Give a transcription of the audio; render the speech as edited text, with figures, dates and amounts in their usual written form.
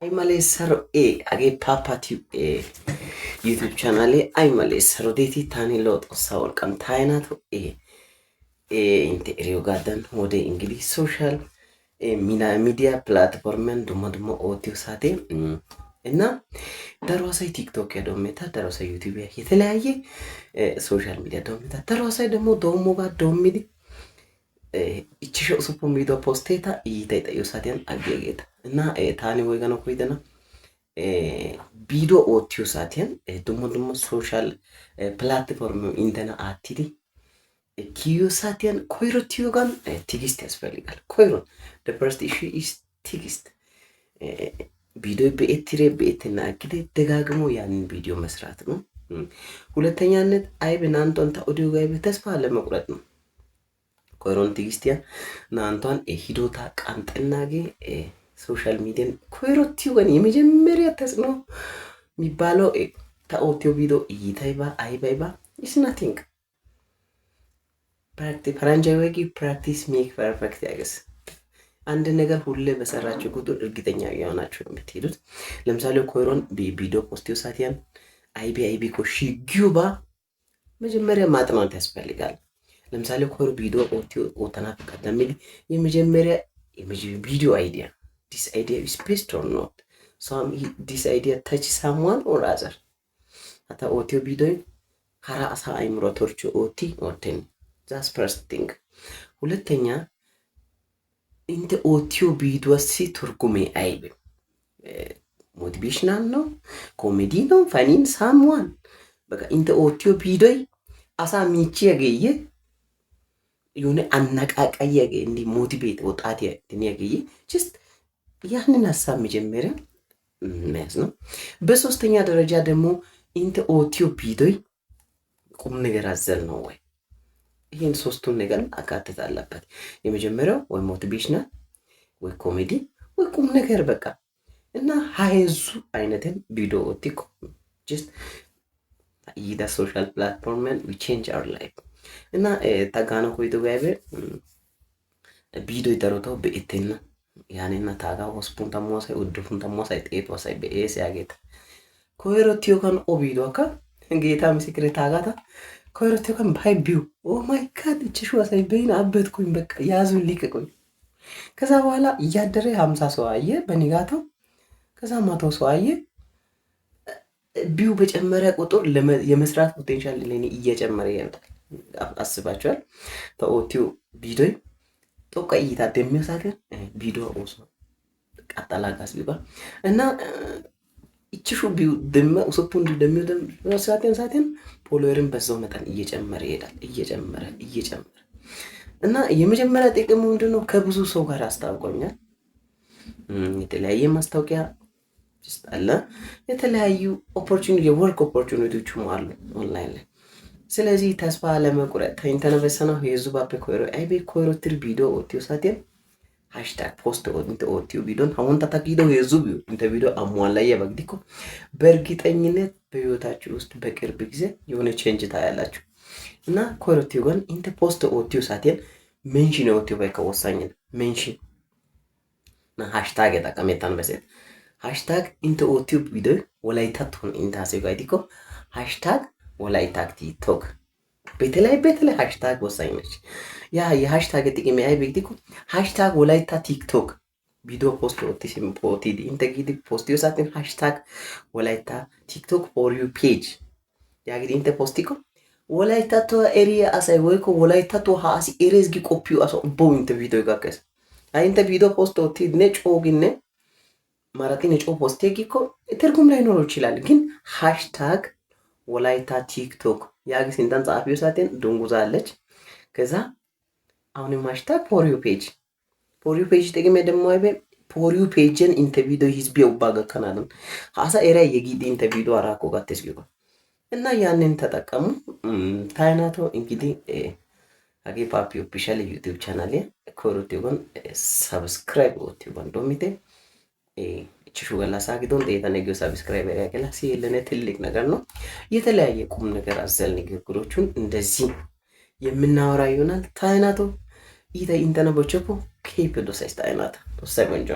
Ay malessaro age Papa Tube YouTube channel ay malessaro deeti tani loxo sawolqam taynato inte eriyogadan wode እንግዲህ ሶሻል ሚዲያ ፕላትፎርምን ዱማ ኦቲዮ ሳቴ እና ደሮሳይ ቲክቶክ ያዶሜታ ደሮሳይ ዩቲዩብ የተለያየ ሶሻል ሚዲያ ዶሜታ ደሮሳይ ደግሞ ዶሞ ጋር ዶሚዲ ichsho usupun video posteta iitayxayo saatiyan aggiyageeta እና taani woygana koydana video oottiyo saatiyan dumma social platform intena aattidi kiyo saatiyan koyrottiyogan tigisti ያስፈልጋል koyro the first issue is tigist ቪዲዮ በኤቲና አግዴ ደጋግሞ ያንን ቪዲዮ መስራት ነው። ሁለተኛነት አይብ ናንቶን ታኦዲዮ ጋር ተስፋ ለመቁረጥ ነው። ኮሮን ቲግስቲያ ናንቶን ሂዶታ ቃንጠናጌ ሶሻል ሚዲያን ኮይሮቲው ጋር የመጀመሪያ ተጽዕኖ የሚባለው ታኦቲዮ ቪዲዮ ይታይባ አይባይባ is nothing practice ፈረንጃይ ወጊ practice make perfect ያገስ አንድ ነገር ሁሌ በሰራችሁ ቁጥር እርግጠኛ ያሆናችሁ ነው የምትሄዱት። ለምሳሌ ኮይሮን ቪዲዮ ፖስት ሳቲያን አይቢ ኮሺጊዩባ መጀመሪያ ማጥናት ያስፈልጋል። ለምሳሌ ኮይሮ ቪዲዮ ኦተና ቀደምል የመጀመሪያ ቪዲዮ አይዲያ this idea is best or not this idea touch someone or other አታ ኦቲዮ ቪዲዮ ሀራ አሳ አይምሮቶርቹ ኦቲ ኦቴን that's first thing። ሁለተኛ እንደ ኦቲዮ ቪዲዮ ሲተርጉሜ አይብ ሞቲቬሽናል ነው ኮሜዲ ነው ፋኒን ሳምዋን በቃ እንደ ኦቲዮ ቪዲዮ አሳ ሚቺ ያገየ የሆነ አነቃቃይ ያገየ እንዲ ሞቲቬት ወጣት ያገየ just ያንን ሐሳብ መጀመሪያ መያዝ ነው። በሶስተኛ ደረጃ ደግሞ እንደ ኦቲዮ ቪዲዮ ቁም ነገር አዘል ነው ወይ ይሄን ሶስቱን ነገር አካተት አለበት። የመጀመሪያው ወይ ሞቲቬሽናል ወይ ኮሜዲ ወይ ቁም ነገር በቃ እና ሃይዙ አይነትን ቪዲዮ ቲክ just ይዳ ሶሻል ፕላትፎርም we change our life እና ታጋና ኮይቶ ጋይበ ቪዲዮ ይተሮቶ በእቴና ያኔና ታጋ ሆስፑን ተሞሳይ ወድፉን ተሞሳይ ጤት ወሳይ በኤስ ያጌታ ኮይሮቲዮ ካን ኦቪዲዮ አካ እንጌታ ምስክሬ ታጋታ ኮይሮቲዮ ካን ባይ ቢው ኦ ማይ ጋድ እቺ ወሳይ በይን አበትኩኝ በቃ ያዙን ሊቀቁኝ። ከዛ በኋላ እያደረ 50 ሰው አየ በንጋታው ከዛ 100 ሰው አየ ቢው በጨመረ ቁጥር የመስራት ፖቴንሻል ለኔ እየጨመረ ይመጣል። አስባችኋል? ተኦቲዮ ቪዲዮ ጦቃ እይታ ደሚያሳገር ቪዲዮ ኦሶ ቀጣላጋስ ቢባ እና እቺሹ ቢው ደም ኡሰፑ እንደሚደም ሳቴን ፎሎወርን በዛው መጠን እየጨመረ ይሄዳል እየጨመረ እና የመጀመሪያ ጥቅሙ ምንድነው? ከብዙ ሰው ጋር አስተዋውቆኛል። የተለያየ ማስታወቂያ አለ፣ የተለያዩ ኦፖርቹኒቲ የወርክ ኦፖርቹኒቲዎችም አሉ ኦንላይን ላይ። ስለዚህ ተስፋ ለመቁረጥ ተንተነበሰነው የዙባፔ ኮይሮ አይቤ ኮይሮ ትር ቪዲዮ ኦቲዮ ሳቴን ሃሽታግ ፖስት ኦቲዮ ቪዲዮን አሁን ተታኪደው የዙቢው እንተ ቪዲዮ አሟላየ በግዲኮ በእርግጠኝነት በህይወታችሁ ውስጥ በቅርብ ጊዜ የሆነ ቼንጅ ታያላችሁ። እና ኮይሮቲዮ ጋር እንተ ፖስት ኦቲዮ ሳቴን ሜንሽን ኦቲዮ ባይ ከወሳኝ ሜንሽን እና ሃሽታግ ተጠቀመታን በሰት ሃሽታግ እንተ ኦቲዮ ቪዲዮ ወላይታቱን እንታሴ ጋይዲኮ ሃሽታግ ወላይታክ ቲክቶክ በተለይ ሃሽታግ ወሳኝ ነች። ያ የሃሽታግ ጥቅም ያይ በግዲኮ ሃሽታግ ወላይታ ቲክቶክ ቪዲዮ ፖስት ኦቲሲም ፖቲዲ እንተ ጊዲ ፖስት ዩሳትን ሃሽታግ ወላይታ ቲክቶክ ፎር ዩ ፔጅ ያግዲ እንተ ፖስቲኮ ወላይታ ቶ ኤሪያ አሳይ ወይኮ ወላይታ ቶ ሃሲ ኤሬስ ጊ ኮፒው አሶ ቦንት ቪዲዮ ጋከስ አይንተ ቪዲዮ ፖስት ኦቲዲ ነጮ ግን ማራቲን ነጮ ፖስት ጊኮ ትርጉም ላይ ኖሮ ይችላል። ግን ሃሽታግ ወላይታ ቲክቶክ ያግስ እንተን ጻፊው ሳቴን ዶንጉዛለች። ከዛ አሁንም ሃሽታግ ፎር ዩ ፔጅ ጥቅም ደግሞ አይበ ፎር ዩ ፔጅን ኢንተ ቪዲዮ ህዝብ ይውባጋ ካናለም ሃሳ ኤሪያ የጊዲ ኢንተ ቪዲዮ አራኮ ጋተስ ጊኮ እና ያንን ተጠቀሙ። ታይናቶ እንግዲህ አጌ ፓፒ ኦፊሻል ዩቲዩብ ቻናል ኮሮቲዮን ሰብስክራይብ ኦቲዮን ዶሚቴ እቺ ገላሳ ግዶን ደታነገ ሰብስክራይብ ያገላ ሲለነ ትልቅ ነገር ነው። የተለያየ ቁም ነገር አዘል ንግግሮቹን እንደዚህ የምናወራ ይሆናል። ታይናቶ ኢንተና ቦቸፖ ኬፕ ዶሳይስ ታይናታ ዶሳይ ወንጆ